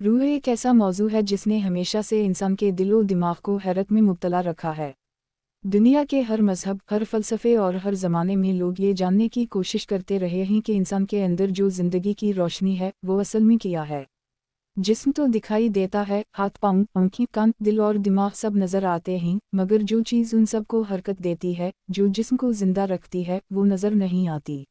रूह एक ऐसा मौजू है जिसने हमेशा से इंसान के दिलो दिमाग को हैरत में मुब्तला रखा है। दुनिया के हर मजहब, हर फ़लसफ़े और हर ज़माने में लोग ये जानने की कोशिश करते रहे हैं कि इंसान के अंदर जो ज़िंदगी की रोशनी है वो असल में क्या है। जिस्म तो दिखाई देता है, हाथ पाँव, आँखें, कान, दिल और दिमाग सब नज़र आते हैं, मगर जो चीज़ उन सब को हरकत देती है, जो जिस्म को ज़िंदा रखती है, वो नज़र नहीं आती।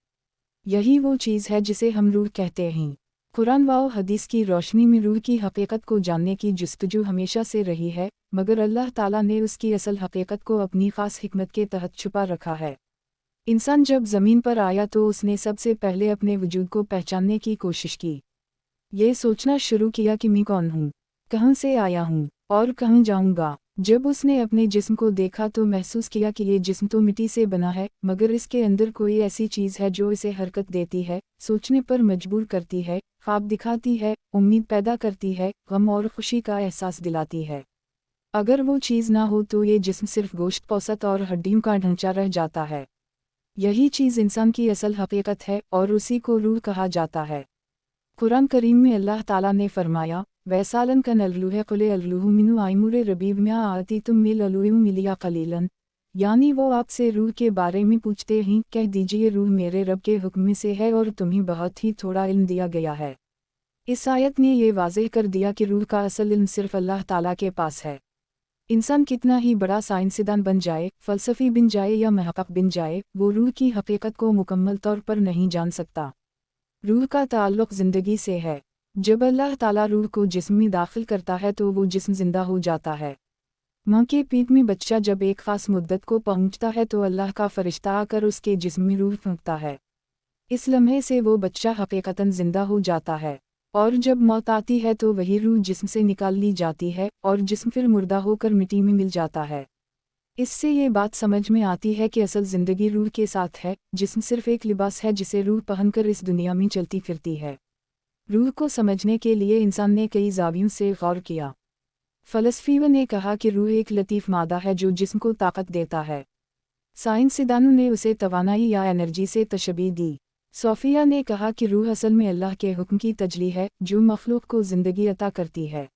यही वो चीज़ है जिसे हम रूह कहते हैं। कुरान व हदीस की रोशनी में रूह की हकीकत को जानने की जुस्तजू हमेशा से रही है, मगर अल्लाह ताला ने उसकी असल हकीकत को अपनी ख़ास हिकमत के तहत छुपा रखा है। इंसान जब ज़मीन पर आया तो उसने सबसे पहले अपने वजूद को पहचानने की कोशिश की। ये सोचना शुरू किया कि मैं कौन हूँ, कहाँ से आया हूँ और कहाँ जाऊँगा। जब उसने अपने जिस्म को देखा तो महसूस किया कि ये जिस्म तो मिट्टी से बना है, मगर इसके अंदर कोई ऐसी चीज़ है जो इसे हरकत देती है, सोचने पर मजबूर करती है, ख्वाब दिखाती है, उम्मीद पैदा करती है, गम और खुशी का एहसास दिलाती है। अगर वो चीज़ ना हो तो ये जिस्म सिर्फ गोश्त, पौसत और हड्डियों का ढांचा रह जाता है। यही चीज़ इंसान की असल हकीकत है और उसी को रूह कहा जाता है। कुरान करीम में अल्लाह ताला ने फरमाया, वैसालन कन अल्लूह कुले अल्लूहु मिनु आइमुरे रबीब म्या आती तुम मिल अलूयु मिलिया कलीलन, यानी वो आपसे रूह के बारे में पूछते हैं, कह दीजिए रूह मेरे रब के हुक्म से है और तुम्हें बहुत ही थोड़ा इल्म दिया गया है। इस आयत ने ये वाज़ेह कर दिया कि रूह का असल इल्म सिर्फ अल्लाह ताला के पास है। इंसान कितना ही बड़ा साइंसदान बन जाए, फ़लसफ़ी बन जाए या महक़क़ बन जाए, वो रूह की हकीकत को मुकम्मल तौर पर नहीं जान सकता। रूह का ताल्लुक़ ज़िंदगी से है। जब अल्लाह ताला रूह को जिस्म में दाखिल करता है तो वो जिस्म ज़िंदा हो जाता है। माँ के पेट में बच्चा जब एक ख़ास मुद्दत को पहुँचता है तो अल्लाह का फ़रिश्ता आकर उसके जिस्म में रूह फूंकता है। इस लम्हे से वो बच्चा हकीकतन ज़िंदा हो जाता है। और जब मौत आती है तो वही रूह जिस्म से निकाल ली जाती है और जिस्म फिर मुर्दा होकर मिट्टी में मिल जाता है। इससे ये बात समझ में आती है कि असल ज़िंदगी रूह के साथ है, जिस्म सिर्फ एक लिबास है जिसे रूह पहनकर इस दुनिया में चलती फिरती है। रूह को समझने के लिए इंसान ने कई ज़ावियों से गौर किया। फ़लसफ़ियों ने कहा कि रूह एक लतीफ़ मादा है जो जिस्म को ताकत देता है। साइंसदानों ने उसे तवानाई या एनर्जी से तशबीह दी। सोफिया ने कहा कि रूह असल में अल्लाह के हुक्म की तजली है जो मखलूक को ज़िंदगी अता करती है।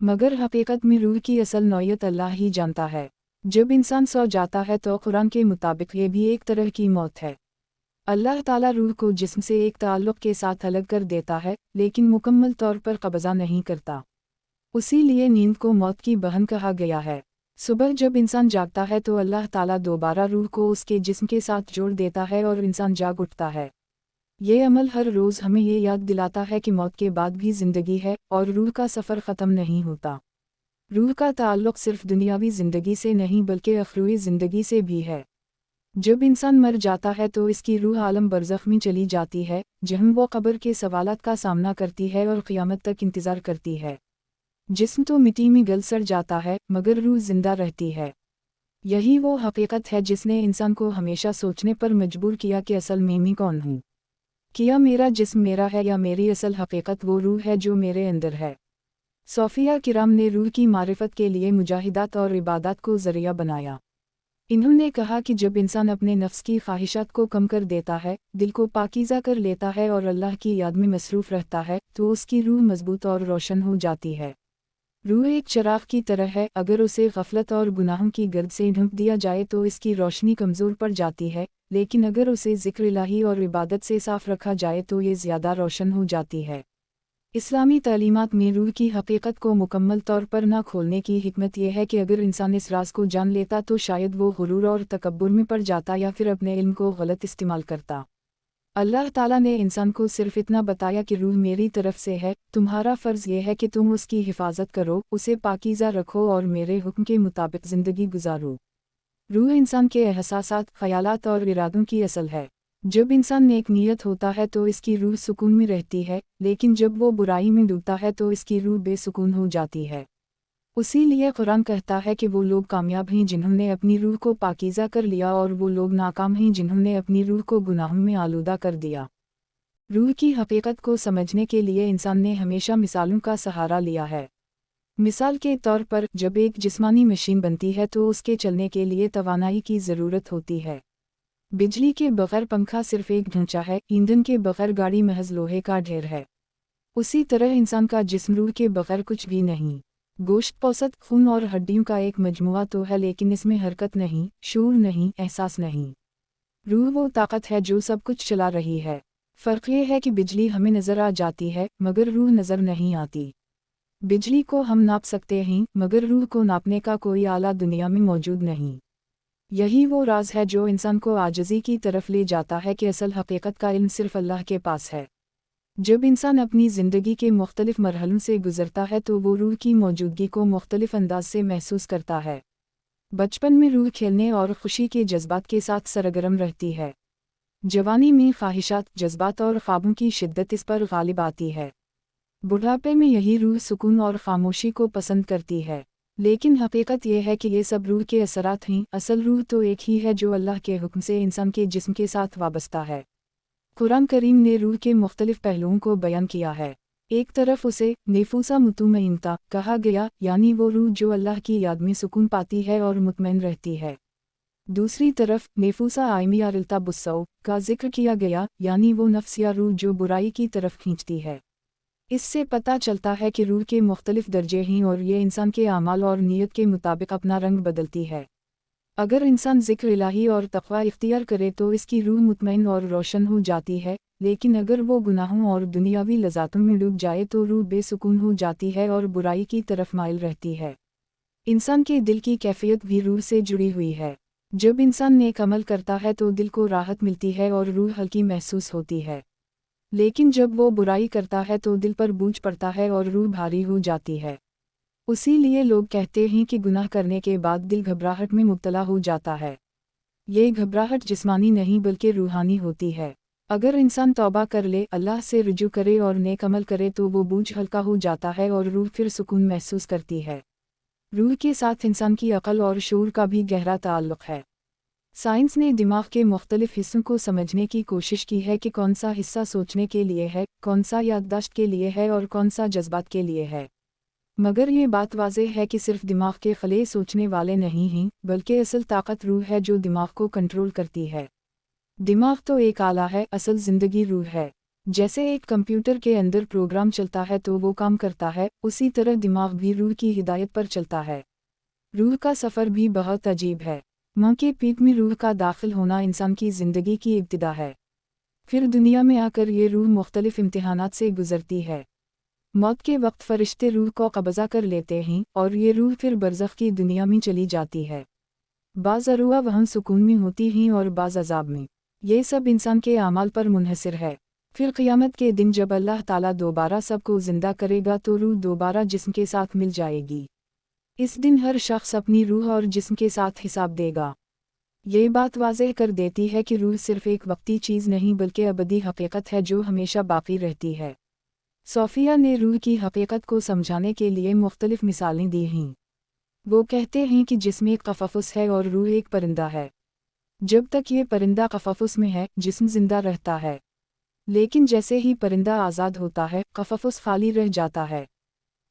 मगर हकीकत में रूह की असल नौयत अल्लाह ही जानता है। जब इंसान सो जाता है तो कुरान के मुताबिक ये भी एक तरह की मौत है। अल्लाह ताला रूह को जिस्म से एक ताल्लुक़ के साथ अलग कर देता है, लेकिन मुकम्मल तौर पर कब्ज़ा नहीं करता। उसी लिए नींद को मौत की बहन कहा गया है। सुबह जब इंसान जागता है तो अल्लाह ताला दोबारा रूह को उसके जिस्म के साथ जोड़ देता है और इंसान जाग उठता है। ये अमल हर रोज़ हमें ये याद दिलाता है कि मौत के बाद भी ज़िंदगी है और रूह का सफ़र ख़त्म नहीं होता। रूह का ताल्लुक़ सिर्फ दुनियावी ज़िंदगी से नहीं बल्कि अखरूई ज़िंदगी से भी है। जब इंसान मर जाता है तो इसकी रूह आलम बरज़ख में चली जाती है, जहाँ वो कब्र के सवालात का सामना करती है और क़यामत तक इंतज़ार करती है। जिस्म तो मिट्टी में गल सड़ जाता है, मगर रूह ज़िंदा रहती है। यही वो हकीकत है जिसने इंसान को हमेशा सोचने पर मजबूर किया कि असल में मैं कौन हूँ। क्या मेरा जिस्म मेरा है या मेरी असल हकीकत वो रूह है जो मेरे अंदर है। सोफिया किराम ने रूह की मारिफत के लिए मुजाहिदात और इबादत को ज़रिया बनाया। इन्होंने कहा कि जब इंसान अपने नफ्स की ख्वाहिशात को कम कर देता है, दिल को पाकीज़ा कर लेता है और अल्लाह की याद में मसरूफ़ रहता है, तो उसकी रूह मजबूत और रोशन हो जाती है। रूह एक चिराग की तरह है, अगर उसे गफलत और गुनाहों की गर्द से ढक दिया जाए तो इसकी रोशनी कमज़ोर पड़ जाती है, लेकिन अगर उसे ज़िक्र इलाही और इबादत से साफ़ रखा जाए तो ये ज़्यादा रोशन हो जाती है। इस्लामी तालीमात में रूह की हकीकत को मुकम्मल तौर पर न खोलने की हिकमत यह है कि अगर इंसान इस राज को जान लेता तो शायद वो गुरूर और तकब्बुर में पड़ जाता या फिर अपने इल्म को गलत इस्तेमाल करता। अल्लाह ताला ने इंसान को सिर्फ इतना बताया कि रूह मेरी तरफ से है, तुम्हारा फ़र्ज़ ये है कि तुम उसकी हिफाजत करो, उसे पाकीज़ा रखो और मेरे हुक्म के मुताबिक ज़िंदगी गुजारो। रूह इंसान के एहसासात, ख़यालात और इरादों की असल है। जब इंसान नेक नीयत होता है तो इसकी रूह सुकून में रहती है, लेकिन जब वो बुराई में डूबता है तो इसकी रूह बेसुकून हो जाती है। उसी लिए कुरान कहता है कि वो लोग कामयाब हैं जिन्होंने अपनी रूह को पाकीज़ा कर लिया और वो लोग नाकाम हैं जिन्होंने अपनी रूह को गुनाहों में आलूदा कर दिया। रूह की हकीकत को समझने के लिए इंसान ने हमेशा मिसालों का सहारा लिया है। मिसाल के तौर पर जब एक जिस्मानी मशीन बनती है तो उसके चलने के लिए तवानाई की ज़रूरत होती है। बिजली के बगैर पंखा सिर्फ एक ढांचा है, ईंधन के बगैर गाड़ी महज लोहे का ढेर है। उसी तरह इंसान का जिस्म रूह के बगैर कुछ भी नहीं। गोश्त, पौसत, खून और हड्डियों का एक मजमुआ तो है, लेकिन इसमें हरकत नहीं, शूर नहीं, एहसास नहीं। रूह वो ताकत है जो सब कुछ चला रही है। फ़र्क ये है कि बिजली हमें नज़र आ जाती है मगर रूह नज़र नहीं आती। बिजली को हम नाप सकते हैं मगर रूह को नापने का कोई आला दुनिया में मौजूद नहीं। यही वो राज है जो इंसान को आजिज़ी की तरफ ले जाता है कि असल हकीकत का इल्म सिर्फ अल्लाह के पास है। जब इंसान अपनी ज़िंदगी के मुख्तलिफ मरहलों से गुज़रता है तो वो रूह की मौजूदगी को मुख्तलिफ अंदाज से महसूस करता है। बचपन में रूह खेलने और खुशी के जज्बात के साथ सरगर्म रहती है। जवानी में ख्वाहिशात, जज्बात और ख्वाबों की शिद्दत इस पर गालिब आती है। बुढ़ापे में यही रूह सुकून और खामोशी को पसंद करती है। लेकिन हकीकत यह है कि ये सब रूह के असरात हैं, असल रूह तो एक ही है जो अल्लाह के हुक्म से इंसान के जिस्म के साथ वाबस्ता है। कुरान करीम ने रूह के मुख्तलिफ पहलुओं को बयान किया है। एक तरफ उसे नेफूसा मुतमइन्ना कहा गया, यानी वो रूह जो अल्लाह की याद में सुकून पाती है और मुतमइन रहती है। दूसरी तरफ नेफूसा आइमिया रिल्ता बुस्सौ का जिक्र किया गया, यानी वो नफ्स या रूह जो बुराई की तरफ खींचती है। इससे पता चलता है कि रूह के मुख्तलिफ दर्जे हैं और ये इंसान के आमाल और नीयत के मुताबिक अपना रंग बदलती है। अगर इंसान ज़िक्र इलाही और तक़वा इख्तियार करे तो इसकी रूह मुतमइन और रोशन हो जाती है, लेकिन अगर वो गुनाहों और दुनियावी लज़ातों में डूब जाए तो रूह बेसुकून हो जाती है और बुराई की तरफ माइल रहती है। इंसान के दिल की कैफियत भी रूह से जुड़ी हुई है। जब इंसान नेक अमल करता है तो दिल को राहत मिलती है और रूह हल्की महसूस होती है। लेकिन जब वो बुराई करता है तो दिल पर बोझ पड़ता है और रूह भारी हो जाती है। उसी लिए लोग कहते हैं कि गुनाह करने के बाद दिल घबराहट में मुब्तला हो जाता है। ये घबराहट जिस्मानी नहीं बल्कि रूहानी होती है। अगर इंसान तौबा कर ले, अल्लाह से रुजू करे और नेक अमल करे तो वो बोझ हल्का हो जाता है और रूह फिर सुकून महसूस करती है। रूह के साथ इंसान की अक़ल और शऊर का भी गहरा ताल्लुक़ है। साइंस ने दिमाग के मुख्तलिफ हिस्सों को समझने की कोशिश की है कि कौन सा हिस्सा सोचने के लिए है, कौन सा याददाश्त के लिए है और कौन सा जज्बात के लिए है। मगर ये बात वाज़ेह है कि सिर्फ दिमाग के खले सोचने वाले नहीं हैं, बल्कि असल ताकत रूह है जो दिमाग को कंट्रोल करती है। दिमाग तो एक आला है, असल ज़िंदगी रूह है। जैसे एक कंप्यूटर के अंदर प्रोग्राम चलता है तो वो काम करता है, उसी तरह दिमाग भी रूह की हिदायत पर चलता है। रूह का सफ़र भी बहुत अजीब है। माँ के पेट में रूह का दाखिल होना इंसान की ज़िंदगी की इब्तिदा है। फिर दुनिया में आकर ये रूह मुख्तलिफ इम्तिहानात से गुज़रती है। मौत के वक्त फ़रिश्ते रूह को कब्ज़ा कर लेते हैं और ये रूह फिर बरज़ख की दुनिया में चली जाती है। बाज़ अरूह वहाँ सुकून में होती हैं और बाज़ अज़ाब में। ये सब इंसान के आमाल पर मुनहसर है। फिर क़यामत के दिन जब अल्लाह ताला दोबारा सबको ज़िंदा करेगा तो रूह दोबारा जिस्म के साथ मिल जाएगी। इस दिन हर शख्स अपनी रूह और जिस्म के साथ हिसाब देगा। ये बात वाज़ेह कर देती है कि रूह सिर्फ़ एक वक्ती चीज़ नहीं बल्कि अबदी हकीकत है जो हमेशा बाकी रहती है। सोफिया ने रूह की हकीकत को समझाने के लिए मुख्तलिफ मिसालें दी हैं। वो कहते हैं कि जिस्म एक क़फ़फ़ुस है और रूह एक परिंदा है। जब तक ये परिंदा क़फ़फ़ुस में है, जिस्म ज़िंदा रहता है। लेकिन जैसे ही परिंदा आज़ाद होता है, क़फ़फ़ुस खाली रह जाता है।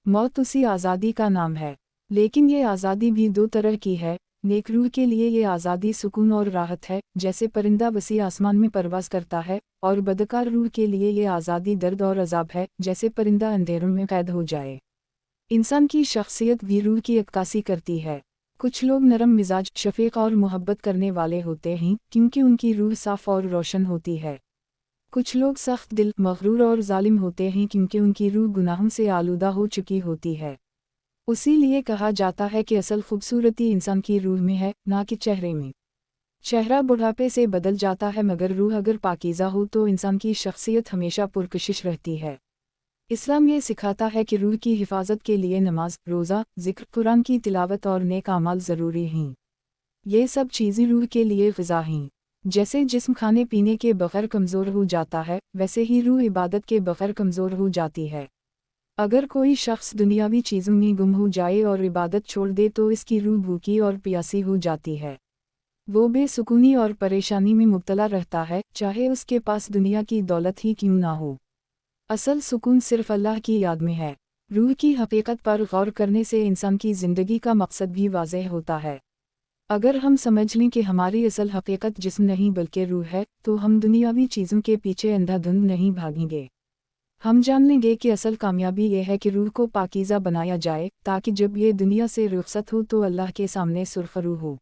मौत उसी आज़ादी का नाम है। लेकिन ये आज़ादी भी दो तरह की है। नेक रूह के लिए ये आज़ादी सुकून और राहत है, जैसे परिंदा वसी आसमान में परवाज़ करता है, और बदकार रूह के लिए ये आज़ादी दर्द और अज़ाब है, जैसे परिंदा अंधेरों में कैद हो जाए। इंसान की शख्सियत भी रूह की अक्कासी करती है। कुछ लोग नरम मिजाज, शफ़ीक़ और मोहब्बत करने वाले होते हैं क्योंकि उनकी रूह साफ़ और रोशन होती है। कुछ लोग सख्त दिल, मग़रूर और ज़ालिम होते हैं क्योंकि उनकी रूह गुनाहों से आलूदा हो चुकी होती है। उसी लिए कहा जाता है कि असल खूबसूरती इंसान की रूह में है, ना कि चेहरे में। चेहरा बुढ़ापे से बदल जाता है मगर रूह अगर पाकीज़ा हो तो इंसान की शख्सियत हमेशा पुरकशिश रहती है। इस्लाम ये सिखाता है कि रूह की हिफाजत के लिए नमाज, रोज़ा, ज़िक्र, कुरान की तिलावत और नेक आमाल ज़रूरी हैं। ये सब चीज़ें रूह के लिए ग़िज़ा हैं। जैसे जिस्म खाने पीने के बग़ैर कमज़ोर हो जाता है, वैसे ही रूह इबादत के बग़ैर कमज़ोर हो जाती है। अगर कोई शख्स दुनियावी चीज़ों में गुम हो जाए और इबादत छोड़ दे तो इसकी रूह भूखी और प्यासी हो जाती है। वो बेसुकूनी और परेशानी में मुब्तला रहता है, चाहे उसके पास दुनिया की दौलत ही क्यों ना हो। असल सुकून सिर्फ़ अल्लाह की याद में है। रूह की हकीकत पर गौर करने से इंसान की ज़िंदगी का मकसद भी वाज़ेह होता है। अगर हम समझ लें कि हमारी असल हकीकत जिस्म नहीं बल्कि रूह है, तो हम दुनियावी चीज़ों के पीछे अंधाधुंध नहीं भागेंगे। ہم جان لیں گے کہ اصل کامیابی یہ ہے کہ روح کو پاکیزہ بنایا جائے تاکہ جب یہ دنیا سے رخصت ہو تو اللہ کے سامنے سرخرو ہو۔